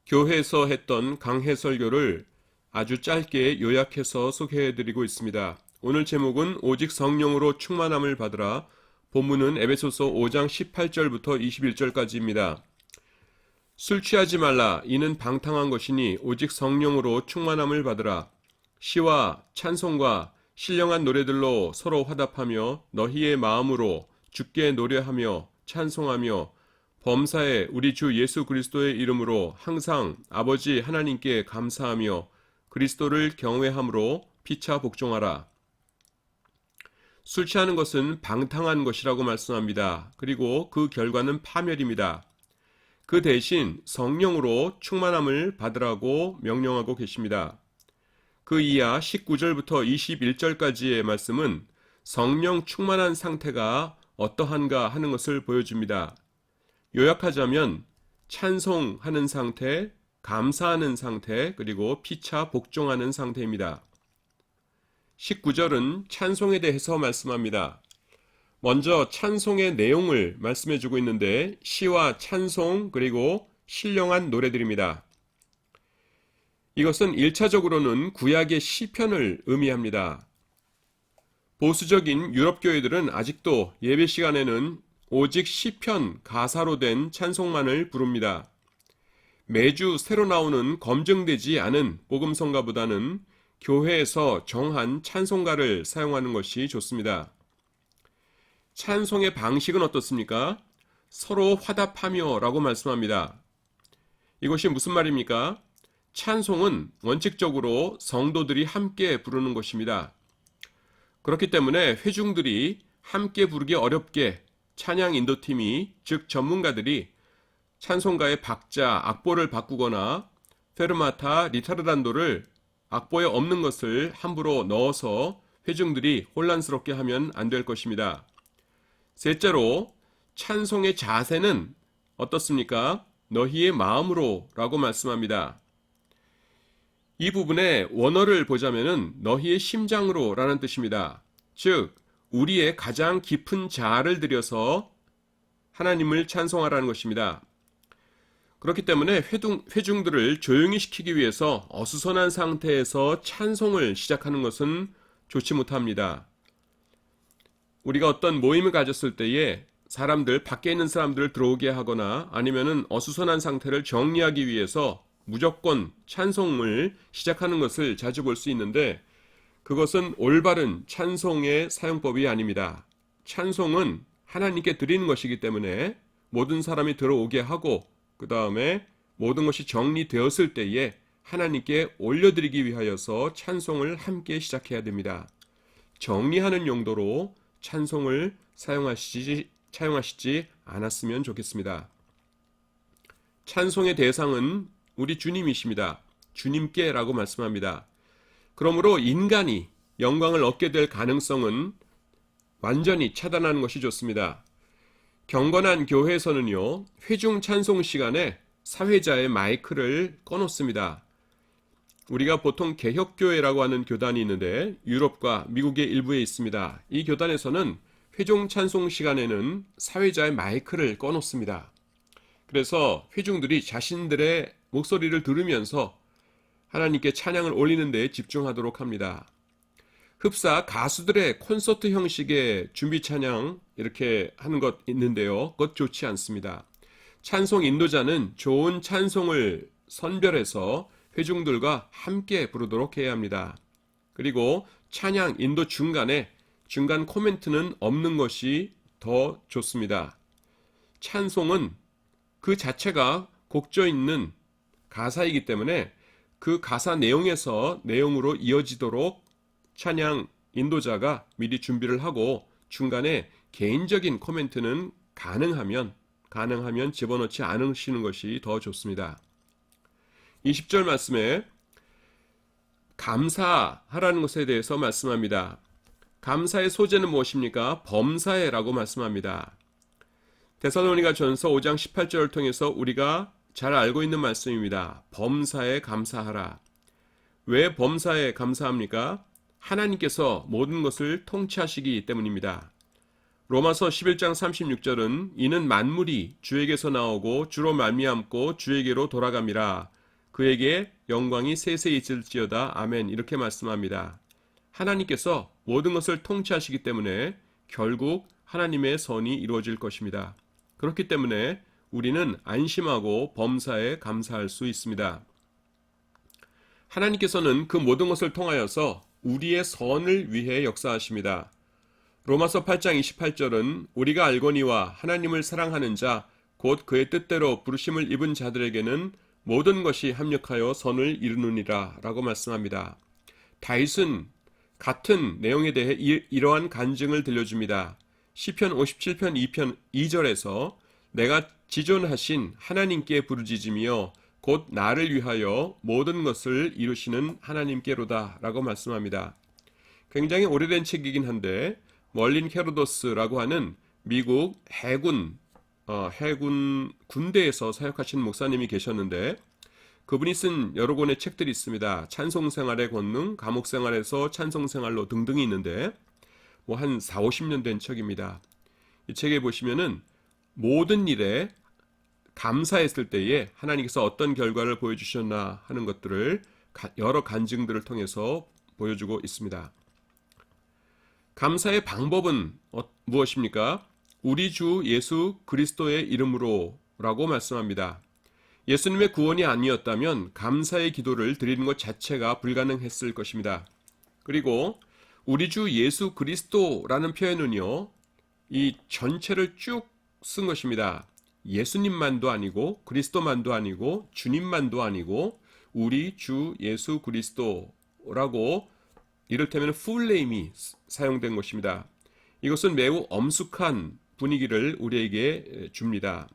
교회에서 했던 강해 설교를 아주 짧게 요약해서 소개해드리고 있습니다. 오늘 제목은 오직 성령으로 충만함을 받으라. 본문은 에베소서 5장 18절부터 21절까지입니다. 술 취하지 말라. 이는 방탕한 것이니 오직 성령으로 충만함을 받으라. 시와 찬송과 신령한 노래들로 서로 화답하며 너희의 마음으로 주께 노래하며 찬송하며 범사에 우리 주 예수 그리스도의 이름으로 항상 아버지 하나님께 감사하며 그리스도를 경외함으로 피차 복종하라. 술 취하는 것은 방탕한 것이라고 말씀합니다. 그리고 그 결과는 파멸입니다. 그 대신 성령으로 충만함을 받으라고 명령하고 계십니다. 그 이하 19절부터 21절까지의 말씀은 성령 충만한 상태가 어떠한가 하는 것을 보여줍니다. 요약하자면 찬송하는 상태, 감사하는 상태, 그리고 피차 복종하는 상태입니다. 19절은 찬송에 대해서 말씀합니다. 먼저 찬송의 내용을 말씀해주고 있는데 시와 찬송 그리고 신령한 노래들입니다. 이것은 1차적으로는 구약의 시편을 의미합니다. 보수적인 유럽 교회들은 아직도 예배 시간에는 오직 시편 가사로 된 찬송만을 부릅니다. 매주 새로 나오는 검증되지 않은 복음성가보다는 교회에서 정한 찬송가를 사용하는 것이 좋습니다. 찬송의 방식은 어떻습니까? 서로 화답하며 라고 말씀합니다. 이것이 무슨 말입니까? 찬송은 원칙적으로 성도들이 함께 부르는 것입니다. 그렇기 때문에 회중들이 함께 부르기 어렵게 찬양 인도팀이, 즉 전문가들이 찬송가의 박자, 악보를 바꾸거나 페르마타, 리타르단도를 악보에 없는 것을 함부로 넣어서 회중들이 혼란스럽게 하면 안 될 것입니다. 셋째로 찬송의 자세는 어떻습니까? 너희의 마음으로 라고 말씀합니다. 이 부분의 원어를 보자면은 너희의 심장으로 라는 뜻입니다. 즉 우리의 가장 깊은 자아를 들여서 하나님을 찬송하라는 것입니다. 그렇기 때문에 회중들을 조용히 시키기 위해서 어수선한 상태에서 찬송을 시작하는 것은 좋지 못합니다. 우리가 어떤 모임을 가졌을 때에 사람들, 밖에 있는 사람들을 들어오게 하거나 아니면은 어수선한 상태를 정리하기 위해서 무조건 찬송을 시작하는 것을 자주 볼 수 있는데 그것은 올바른 찬송의 사용법이 아닙니다. 찬송은 하나님께 드리는 것이기 때문에 모든 사람이 들어오게 하고 그 다음에 모든 것이 정리되었을 때에 하나님께 올려드리기 위하여서 찬송을 함께 시작해야 됩니다. 정리하는 용도로 찬송을 사용하시지 않았으면 좋겠습니다. 찬송의 대상은 우리 주님이십니다. 주님께 라고 말씀합니다. 그러므로 인간이 영광을 얻게 될 가능성은 완전히 차단하는 것이 좋습니다. 경건한 교회에서는요, 회중 찬송 시간에 사회자의 마이크를 꺼놓습니다. 우리가 보통 개혁교회라고 하는 교단이 있는데 유럽과 미국의 일부에 있습니다. 이 교단에서는 회중 찬송 시간에는 사회자의 마이크를 꺼놓습니다. 그래서 회중들이 자신들의 목소리를 들으면서 하나님께 찬양을 올리는 데 집중하도록 합니다. 흡사 가수들의 콘서트 형식의 준비 찬양 이렇게 하는 것 있는데요. 그것 좋지 않습니다. 찬송 인도자는 좋은 찬송을 선별해서 회중들과 함께 부르도록 해야 합니다. 그리고 찬양 인도 중간 코멘트는 없는 것이 더 좋습니다. 찬송은 그 자체가 곡조 있는 가사이기 때문에 그 가사 내용으로 이어지도록 찬양 인도자가 미리 준비를 하고 중간에 개인적인 코멘트는 가능하면 집어넣지 않으시는 것이 더 좋습니다. 20절 말씀에 감사하라는 것에 대해서 말씀합니다. 감사의 소재는 무엇입니까? 범사에라고 말씀합니다. 데살로니가 전서 5장 18절을 통해서 우리가 잘 알고 있는 말씀입니다. 범사에 감사하라. 왜 범사에 감사합니까? 하나님께서 모든 것을 통치하시기 때문입니다. 로마서 11장 36절은 이는 만물이 주에게서 나오고 주로 말미암고 주에게로 돌아갑니다. 그에게 영광이 세세히 있을지어다. 아멘. 이렇게 말씀합니다. 하나님께서 모든 것을 통치하시기 때문에 결국 하나님의 선이 이루어질 것입니다. 그렇기 때문에 우리는 안심하고 범사에 감사할 수 있습니다. 하나님께서는 그 모든 것을 통하여서 우리의 선을 위해 역사하십니다. 로마서 8장 28절은 우리가 알거니와 하나님을 사랑하는 자, 곧 그의 뜻대로 부르심을 입은 자들에게는 모든 것이 합력하여 선을 이루느니라 라고 말씀합니다. 다윗은 같은 내용에 대해 이러한 간증을 들려줍니다. 시편 57편 2편 2절에서 내가 지존하신 하나님께 부르짖으며 곧 나를 위하여 모든 것을 이루시는 하나님께로다 라고 말씀합니다. 굉장히 오래된 책이긴 한데 멀린 헤로도스라고 하는 미국 해군 군대에서 사역하신 목사님이 계셨는데 그분이 쓴 여러 권의 책들이 있습니다. 찬송생활의 권능, 감옥생활에서 찬송생활로 등등이 있는데 뭐 한 4, 50년 된 책입니다. 이 책에 보시면은 모든 일에 감사했을 때에 하나님께서 어떤 결과를 보여주셨나 하는 것들을 여러 간증들을 통해서 보여주고 있습니다. 감사의 방법은 무엇입니까? 우리 주 예수 그리스도의 이름으로 라고 말씀합니다. 예수님의 구원이 아니었다면 감사의 기도를 드리는 것 자체가 불가능했을 것입니다. 그리고 우리 주 예수 그리스도라는 표현은요, 이 전체를 쭉 쓴 것입니다. 예수님만도 아니고 그리스도만도 아니고 주님만도 아니고 우리 주 예수 그리스도라고 이를테면 풀네임이 사용된 것입니다. 이것은 매우 엄숙한 분위기를 우리에게 줍니다.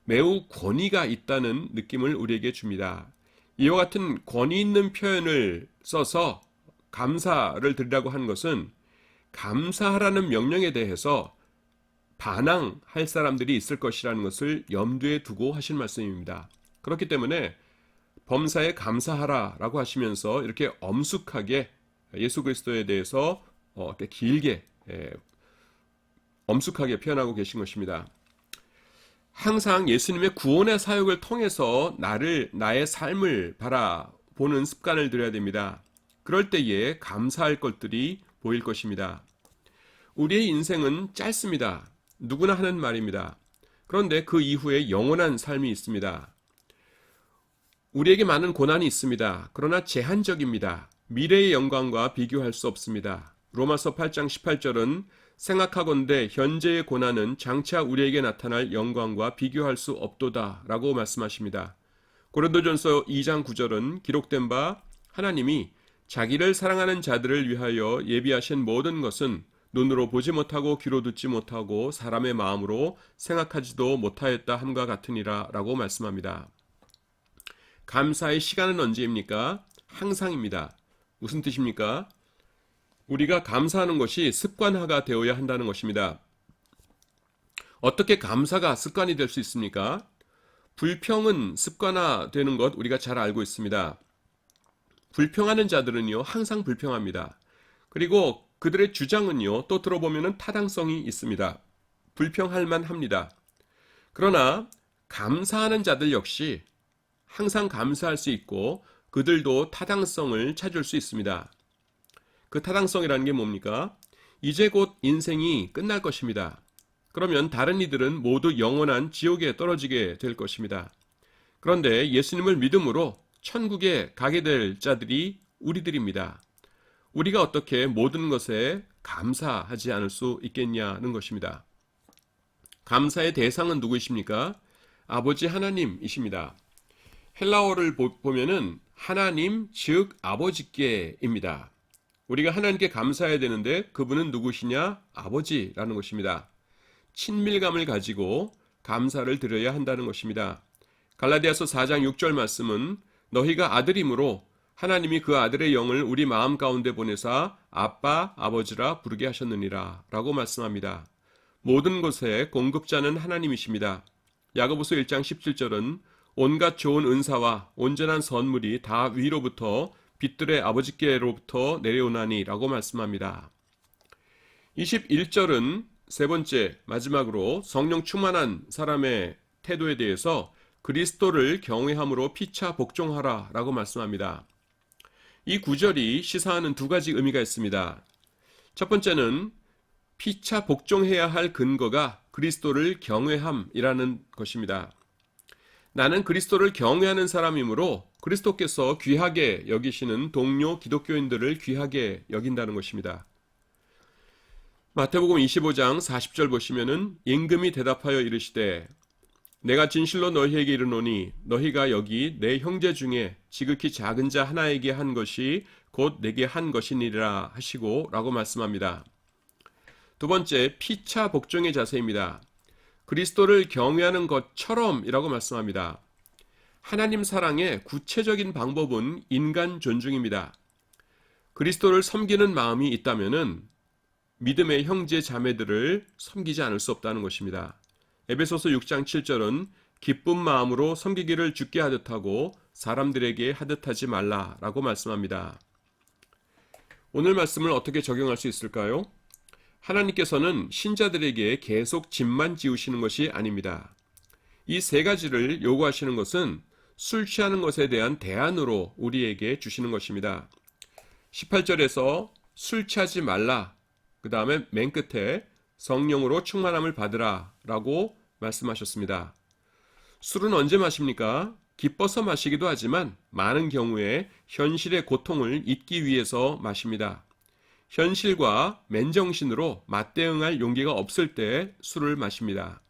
매우 권위가 있다는 느낌을 우리에게 줍니다. 이와 같은 권위 있는 표현을 써서 감사를 드리라고 하는 것은 감사하라는 명령에 대해서 반항할 사람들이 있을 것이라는 것을 염두에 두고 하신 말씀입니다. 그렇기 때문에 범사에 감사하라라고 하시면서 이렇게 엄숙하게 예수 그리스도에 대해서 이렇게 길게 엄숙하게 표현하고 계신 것입니다. 항상 예수님의 구원의 사역을 통해서 나의 삶을 바라보는 습관을 들여야 됩니다. 그럴 때에 감사할 것들이 보일 것입니다. 우리의 인생은 짧습니다. 누구나 하는 말입니다. 그런데 그 이후에 영원한 삶이 있습니다. 우리에게 많은 고난이 있습니다. 그러나 제한적입니다. 미래의 영광과 비교할 수 없습니다. 로마서 8장 18절은 생각하건대 현재의 고난은 장차 우리에게 나타날 영광과 비교할 수 없도다 라고 말씀하십니다. 고린도전서 2장 9절은 기록된 바 하나님이 자기를 사랑하는 자들을 위하여 예비하신 모든 것은 눈으로 보지 못하고 귀로 듣지 못하고 사람의 마음으로 생각하지도 못하였다 함과 같으니라 라고 말씀합니다. 감사의 시간은 언제입니까? 항상입니다. 무슨 뜻입니까? 우리가 감사하는 것이 습관화가 되어야 한다는 것입니다. 어떻게 감사가 습관이 될 수 있습니까? 불평은 습관화되는 것 우리가 잘 알고 있습니다. 불평하는 자들은요 항상 불평합니다. 그리고 그들의 주장은요 또 들어보면 타당성이 있습니다. 불평할 만합니다. 그러나 감사하는 자들 역시 항상 감사할 수 있고 그들도 타당성을 찾을 수 있습니다. 그 타당성이라는 게 뭡니까? 이제 곧 인생이 끝날 것입니다. 그러면 다른 이들은 모두 영원한 지옥에 떨어지게 될 것입니다. 그런데 예수님을 믿음으로 천국에 가게 될 자들이 우리들입니다. 우리가 어떻게 모든 것에 감사하지 않을 수 있겠냐는 것입니다. 감사의 대상은 누구이십니까? 아버지 하나님이십니다. 헬라어를 보면은 하나님 즉 아버지께입니다. 우리가 하나님께 감사해야 되는데 그분은 누구시냐? 아버지라는 것입니다. 친밀감을 가지고 감사를 드려야 한다는 것입니다. 갈라디아서 4장 6절 말씀은 너희가 아들이므로 하나님이 그 아들의 영을 우리 마음 가운데 보내사 아빠, 아버지라 부르게 하셨느니라 라고 말씀합니다. 모든 것의 공급자는 하나님이십니다. 야고보서 1장 17절은 온갖 좋은 은사와 온전한 선물이 다 위로부터 빛들의 아버지께로부터 내려오나니 라고 말씀합니다. 21절은 세 번째 마지막으로 성령 충만한 사람의 태도에 대해서 그리스도를 경외함으로 피차 복종하라 라고 말씀합니다. 이 구절이 시사하는 두 가지 의미가 있습니다. 첫 번째는 피차 복종해야 할 근거가 그리스도를 경외함이라는 것입니다. 나는 그리스도를 경외하는 사람이므로 그리스도께서 귀하게 여기시는 동료 기독교인들을 귀하게 여긴다는 것입니다. 마태복음 25장 40절 보시면은 임금이 대답하여 이르시되 내가 진실로 너희에게 이르노니 너희가 여기 내 형제 중에 지극히 작은 자 하나에게 한 것이 곧 내게 한 것이니라 하시고 라고 말씀합니다. 두 번째, 피차 복종의 자세입니다. 그리스도를 경외하는 것처럼 이라고 말씀합니다. 하나님 사랑의 구체적인 방법은 인간 존중입니다. 그리스도를 섬기는 마음이 있다면은 믿음의 형제 자매들을 섬기지 않을 수 없다는 것입니다. 에베소서 6장 7절은 기쁜 마음으로 섬기기를 주께 하듯하고 사람들에게 하듯하지 말라라고 말씀합니다. 오늘 말씀을 어떻게 적용할 수 있을까요? 하나님께서는 신자들에게 계속 짐만 지우시는 것이 아닙니다. 이 세 가지를 요구하시는 것은 술 취하는 것에 대한 대안으로 우리에게 주시는 것입니다. 18절에서 술 취하지 말라, 그 다음에 맨 끝에 성령으로 충만함을 받으라 라고 말씀하셨습니다. 술은 언제 마십니까? 기뻐서 마시기도 하지만 많은 경우에 현실의 고통을 잊기 위해서 마십니다. 현실과 맨정신으로 맞대응할 용기가 없을 때 술을 마십니다.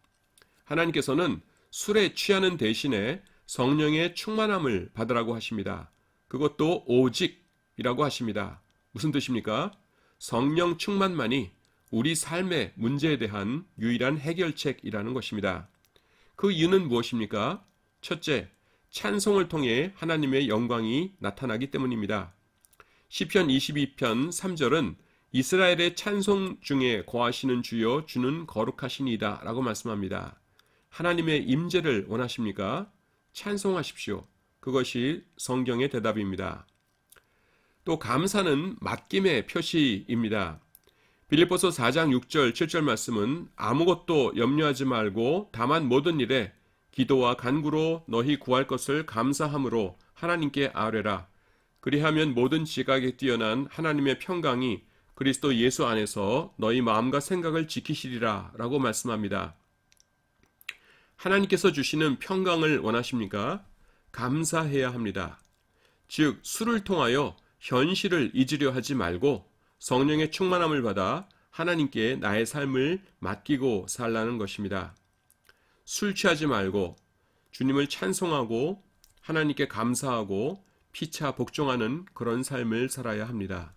하나님께서는 술에 취하는 대신에 성령의 충만함을 받으라고 하십니다. 그것도 오직이라고 하십니다. 무슨 뜻입니까? 성령 충만만이 우리 삶의 문제에 대한 유일한 해결책이라는 것입니다. 그 이유는 무엇입니까? 첫째, 찬송을 통해 하나님의 영광이 나타나기 때문입니다. 시편 22편 3절은 이스라엘의 찬송 중에 거하시는 주여 주는 거룩하시니이다 라고 말씀합니다. 하나님의 임재를 원하십니까? 찬송하십시오. 그것이 성경의 대답입니다. 또 감사는 맡김의 표시입니다. 빌립보서 4장 6절 7절 말씀은 아무것도 염려하지 말고 다만 모든 일에 기도와 간구로 너희 구할 것을 감사함으로 하나님께 아뢰라. 그리하면 모든 지각에 뛰어난 하나님의 평강이 그리스도 예수 안에서 너희 마음과 생각을 지키시리라 라고 말씀합니다. 하나님께서 주시는 평강을 원하십니까? 감사해야 합니다. 즉 술을 통하여 현실을 잊으려 하지 말고 성령의 충만함을 받아 하나님께 나의 삶을 맡기고 살라는 것입니다. 술 취하지 말고 주님을 찬송하고 하나님께 감사하고 피차 복종하는 그런 삶을 살아야 합니다.